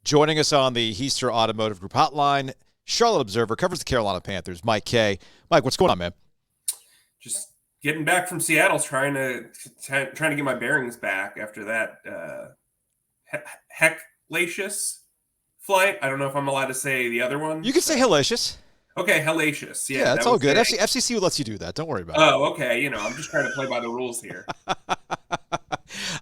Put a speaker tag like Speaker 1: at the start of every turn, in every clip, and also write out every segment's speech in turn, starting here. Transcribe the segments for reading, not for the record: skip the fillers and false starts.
Speaker 1: Joining us on the Heister Automotive Group hotline, Charlotte Observer, covers the Carolina Panthers, Mike Kaye. Mike, what's going on, man?
Speaker 2: Just getting back from Seattle, trying to get my bearings back after that hellacious flight. I don't know if I'm allowed to say the other one.
Speaker 1: You can say hellacious.
Speaker 2: Okay, hellacious. Yeah,
Speaker 1: Yeah, it's all good. FCC lets you do that. Don't worry about it.
Speaker 2: Oh, okay. I'm just trying to play by the rules here.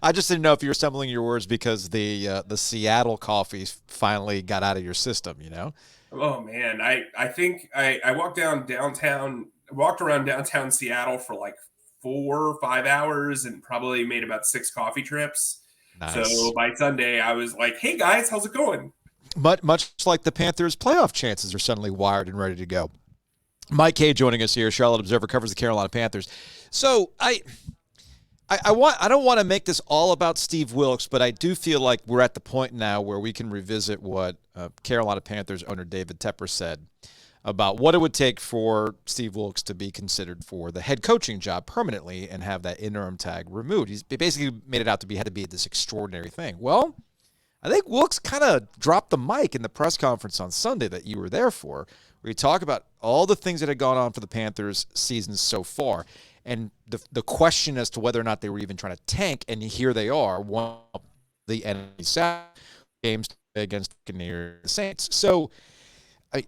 Speaker 1: I just didn't know if you were stumbling your words because the Seattle coffee finally got out of your system, you know?
Speaker 2: Oh man, I think I walked around downtown Seattle for like 4 or 5 hours and probably made about 6 coffee trips.
Speaker 1: Nice.
Speaker 2: So by Sunday, I was like, "Hey guys, how's it going?"
Speaker 1: Much like the Panthers' playoff chances are suddenly wired and ready to go. Mike Kaye joining us here. Charlotte Observer, covers the Carolina Panthers. So I don't want to make this all about Steve Wilks, but I do feel like we're at the point now where we can revisit what Carolina Panthers owner David Tepper said about what it would take for Steve Wilks to be considered for the head coaching job permanently and have that interim tag removed. He basically made it out to be had to be this extraordinary thing. Well, I think Wilks kind of dropped the mic in the press conference on Sunday that you were there for, where he talked about all the things that had gone on for the Panthers season so far, and the question as to whether or not they were even trying to tank, and here they are, one of the NFC South games against the Saints. So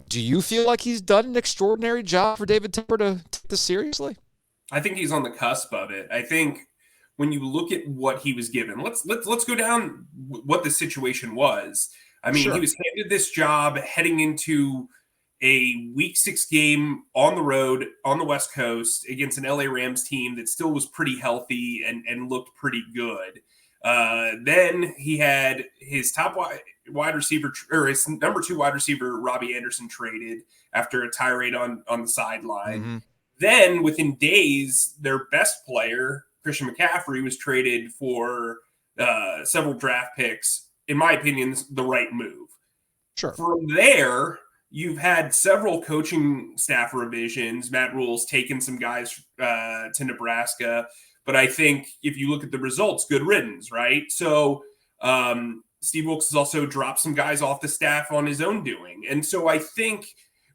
Speaker 1: do you feel like he's done an extraordinary job for David Tepper to take this seriously?
Speaker 2: I think he's on the cusp of it. I think when you look at what he was given, let's go down what the situation was. I mean,
Speaker 1: Sure.
Speaker 2: He was handed this job heading into a Week 6 game on the road on the West Coast against an LA Rams team that still was pretty healthy and looked pretty good. Then he had his top wide receiver, or his number 2 wide receiver, Robbie Anderson, traded after a tirade on the sideline.
Speaker 1: Mm-hmm.
Speaker 2: Then within days, their best player, Christian McCaffrey, was traded for several draft picks. In my opinion, the right move.
Speaker 1: Sure.
Speaker 2: From there, you've had several coaching staff revisions. Matt Rule's taken some guys to Nebraska. But I think if you look at the results, good riddance, right? So Steve Wilks has also dropped some guys off the staff on his own doing. And so I think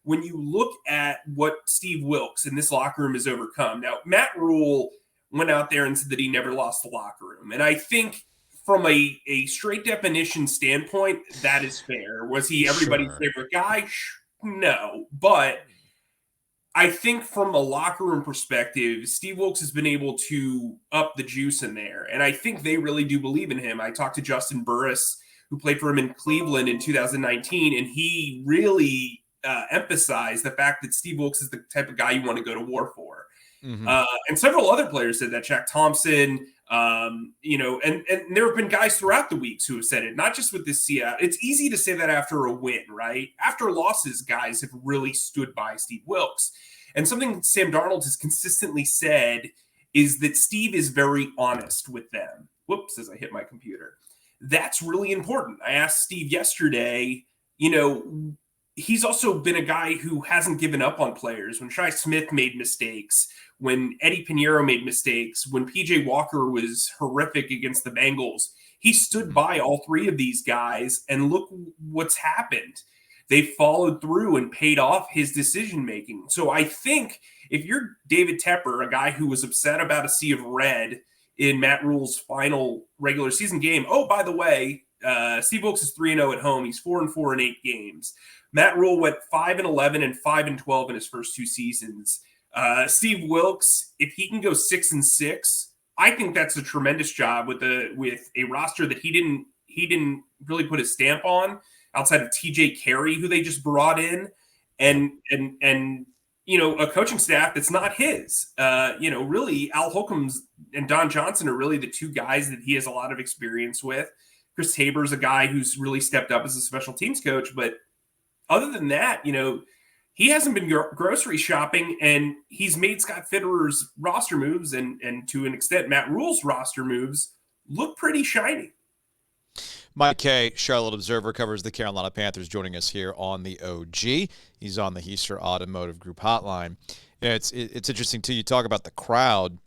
Speaker 2: when you look at what Steve Wilks in this locker room has overcome, now Matt Rule went out there and said that he never lost the locker room. And I think from a straight definition standpoint, that is fair. Was he everybody's favorite guy? No. But I think from a locker room perspective, Steve Wilks has been able to up the juice in there. And I think they really do believe in him. I talked to Justin Burris, who played for him in Cleveland in 2019, and he really emphasized the fact that Steve Wilks is the type of guy you want to go to war for. Mm-hmm. And several other players said that, Shaq Thompson, and there have been guys throughout the weeks who have said it, not just with this Seattle. It's easy to say that after a win, right? After losses, guys have really stood by Steve Wilks. And something Sam Darnold has consistently said is that Steve is very honest with them. Whoops, as I hit my computer. That's really important. I asked Steve yesterday, he's also been a guy who hasn't given up on players. When Shi Smith made mistakes, when Eddie Pinheiro made mistakes, when PJ Walker was horrific against the Bengals, he stood by all 3 of these guys, and look what's happened. They followed through and paid off his decision-making. So I think if you're David Tepper, a guy who was upset about a sea of red in Matt Rule's final regular season game, oh, by the way, Steve Wilks is 3-0 at home. He's 4-4 in 8 games. Matt Rule went 5-11 and 5-12 in his first 2 seasons. Steve Wilks, if he can go 6-6, I think that's a tremendous job with a roster that he didn't really put his stamp on outside of TJ Carey, who they just brought in, and a coaching staff that's not his. Really Al Holcomb's and Don Johnson are really the 2 guys that he has a lot of experience with. Chris Tabor's a guy who's really stepped up as a special teams coach, but other than that, he hasn't been grocery shopping, and he's made Scott Fitterer's roster moves and to an extent Matt Rule's roster moves look pretty shiny.
Speaker 1: Mike Kaye, Charlotte Observer, covers the Carolina Panthers, joining us here on the OG. He's on the Heister Automotive Group hotline. It's interesting, too. You talk about the crowd.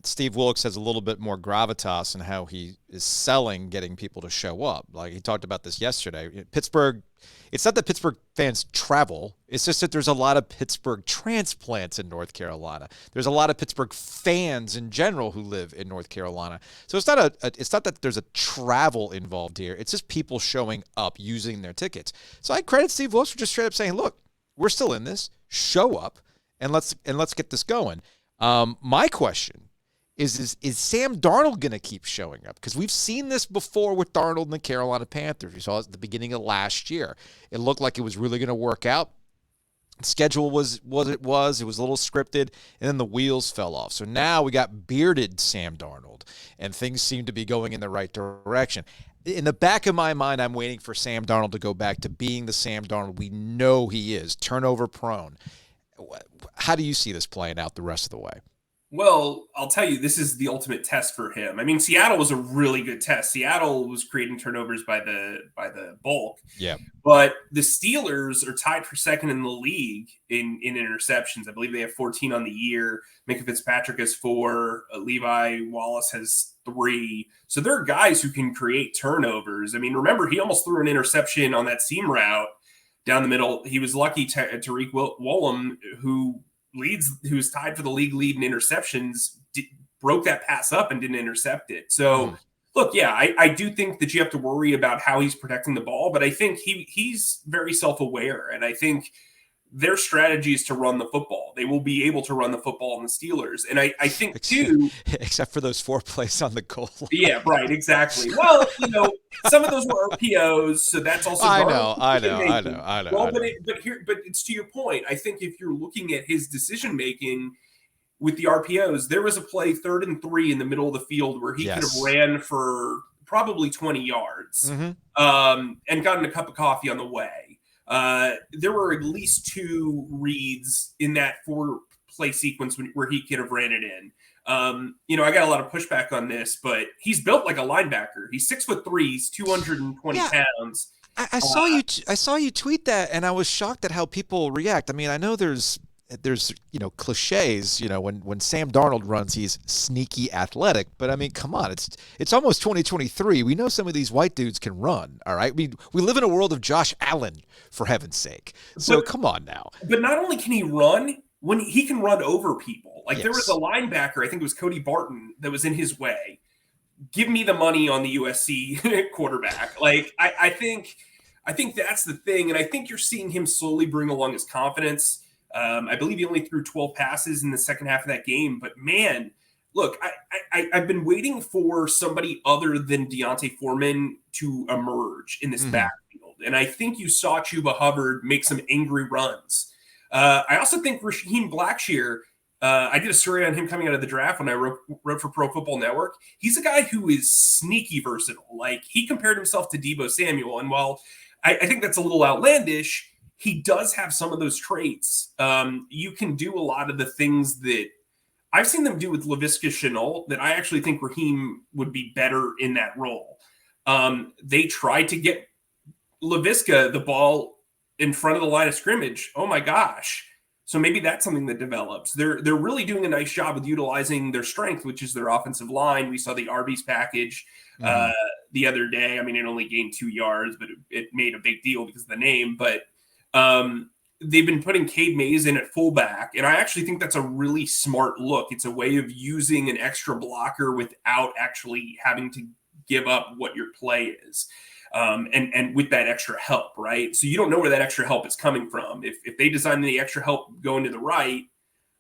Speaker 1: Steve Wilks has a little bit more gravitas in how he is selling, getting people to show up. Like he talked about this yesterday. Pittsburgh, it's not that Pittsburgh fans travel. It's just that there's a lot of Pittsburgh transplants in North Carolina. There's a lot of Pittsburgh fans in general who live in North Carolina. So it's not that there's a travel involved here. It's just people showing up using their tickets. So I credit Steve Wilks for just straight up saying, look, we're still in this. Show up and let's get this going. My question is Sam Darnold going to keep showing up? Because we've seen this before with Darnold and the Carolina Panthers. We saw it at the beginning of last year. It looked like it was really going to work out. The schedule was what it was. It was a little scripted, and then the wheels fell off. So now we got bearded Sam Darnold, and things seem to be going in the right direction. In the back of my mind, I'm waiting for Sam Darnold to go back to being the Sam Darnold we know he is, turnover prone. How do you see this playing out the rest of the way?
Speaker 2: Well, I'll tell you, this is the ultimate test for him. I mean, Seattle was a really good test. Seattle was creating turnovers by the bulk.
Speaker 1: Yeah.
Speaker 2: But the Steelers are tied for second in the league in interceptions. I believe they have 14 on the year. Minka Fitzpatrick has 4. Levi Wallace has 3. So there are guys who can create turnovers. I mean, remember, he almost threw an interception on that seam route down the middle. He was lucky Tariq Woolen, who's tied for the league lead in interceptions, broke that pass up and didn't intercept it. So, look, yeah, I do think that you have to worry about how he's protecting the ball, but I think he's very self-aware, and I think their strategy is to run the football. They will be able to run the football on the Steelers. And I think, too...
Speaker 1: Except for those 4 plays on the goal line.
Speaker 2: Yeah, right, exactly. Well, some of those were RPOs, so that's also...
Speaker 1: I know.
Speaker 2: Well, but it's to your point. I think if you're looking at his decision-making with the RPOs, there was a play 3rd and 3 in the middle of the field where he could have ran for probably 20 yards and gotten a cup of coffee on the way. There were at least 2 reads in that 4-play sequence where he could have ran it in. I got a lot of pushback on this, but he's built like a linebacker. He's 6'3", he's 220 pounds.
Speaker 1: I saw you tweet that, and I was shocked at how people react. I mean, I know there's cliches. When Sam Darnold runs, he's sneaky athletic. But I mean, come on, it's almost 2023. We know some of these white dudes can run. All right, we live in a world of Josh Allen, for heaven's sake. So come on now.
Speaker 2: But not only can he run, when he can run over people. Like there was a linebacker, I think it was Cody Barton, that was in his way. Give me the money on the USC quarterback. Like I think that's the thing, and I think you're seeing him slowly bring along his confidence. I believe he only threw 12 passes in the second half of that game. But, man, look, I've been waiting for somebody other than Deontay Foreman to emerge in this backfield. And I think you saw Chuba Hubbard make some angry runs. I also think Raheem Blackshear, I did a story on him coming out of the draft when I wrote for Pro Football Network. He's a guy who is sneaky versatile. Like, he compared himself to Deebo Samuel. And while I think that's a little outlandish, he does have some of those traits. You can do a lot of the things that I've seen them do with Laviska Shenault that I actually think Raheem would be better in that role. They tried to get Laviska the ball in front of the line of scrimmage. Oh my gosh. So maybe that's something that develops. They're really doing a nice job with utilizing their strength, which is their offensive line. We saw the Arby's package the other day. I mean, it only gained 2 yards, but it made a big deal because of the name. But they've been putting Cade Mays in at fullback, and I actually think that's a really smart look. It's a way of using an extra blocker without actually having to give up what your play is. And with that extra help, right? So you don't know where that extra help is coming from. If they design the extra help going to the right,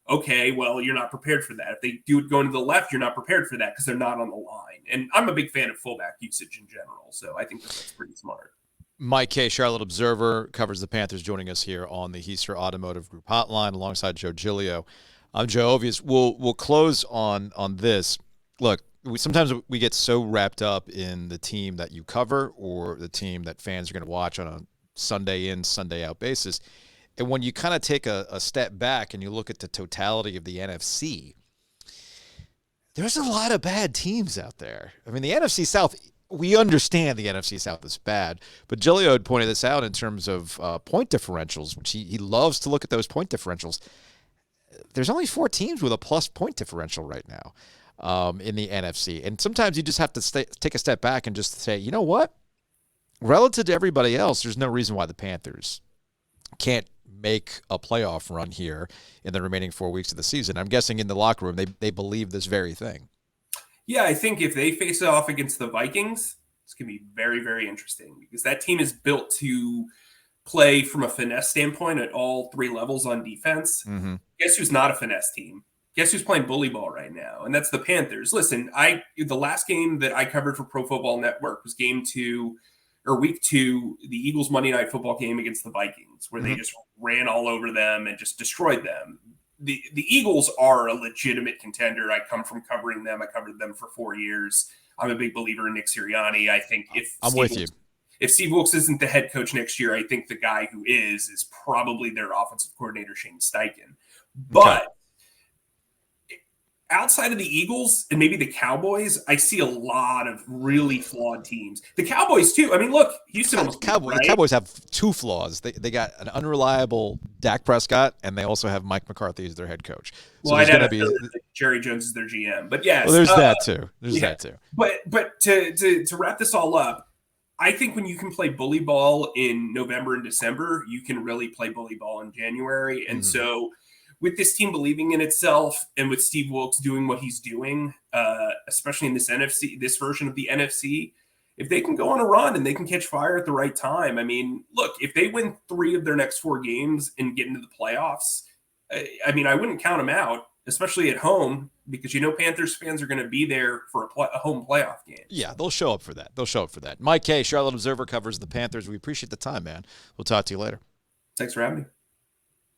Speaker 2: okay, well, you're not prepared for that. If they do it going to the left, you're not prepared for that because they're not on the line. And I'm a big fan of fullback usage in general, so I think that's pretty smart.
Speaker 1: Mike Kaye, Charlotte Observer, covers the Panthers, joining us here on the Heister Automotive Group hotline alongside Joe Giglio. I'm Joe Ovies. We'll close on this. Look, sometimes we get so wrapped up in the team that you cover or the team that fans are going to watch on a Sunday in, Sunday out basis. And when you kind of take a step back and you look at the totality of the NFC, there's a lot of bad teams out there. I mean, the NFC South, we understand the NFC South is bad, but Giglio had pointed this out in terms of point differentials, which he loves to look at those point differentials. there's only 4 teams with a plus point differential right now in the NFC. And sometimes you just have to take a step back and just say, you know what? Relative to everybody else, there's no reason why the Panthers can't make a playoff run here in the remaining 4 weeks of the season. I'm guessing in the locker room, they believe this very thing.
Speaker 2: Yeah, I think if they face it off against the Vikings, it's going to be very, very interesting because that team is built to play from a finesse standpoint at all 3 levels on defense.
Speaker 1: Mm-hmm.
Speaker 2: Guess who's not a finesse team? Guess who's playing bully ball right now? And that's the Panthers. Listen, the last game that I covered for Pro Football Network was week 2, the Eagles Monday Night Football game against the Vikings, where they just ran all over them and just destroyed them. The Eagles are a legitimate contender. I come from covering them. I covered them for 4 years. I'm a big believer in Nick Sirianni. I think if Steve Wilks isn't the head coach next year, I think the guy who is probably their offensive coordinator, Shane Steichen. But outside of the Eagles and maybe the Cowboys, I see a lot of really flawed teams. The Cowboys, too. I mean, look, Houston.
Speaker 1: The Cowboys have 2 flaws. They got an unreliable Dak Prescott, and they also have Mike McCarthy as their head coach. So
Speaker 2: well, I know Jerry Jones is their GM. But yes.
Speaker 1: Well, there's that, too. That, too.
Speaker 2: But to wrap this all up, I think when you can play bully ball in November and December, you can really play bully ball in January. And so with this team believing in itself and with Steve Wilks doing what he's doing, especially in this version of the NFC, if they can go on a run and they can catch fire at the right time, I mean, look, if they win 3 of their next 4 games and get into the playoffs, I wouldn't count them out, especially at home, because Panthers fans are going to be there for a home playoff game.
Speaker 1: Yeah, they'll show up for that. Mike Kaye, Charlotte Observer, covers the Panthers. We appreciate the time, man. We'll talk to you later.
Speaker 2: Thanks for having me.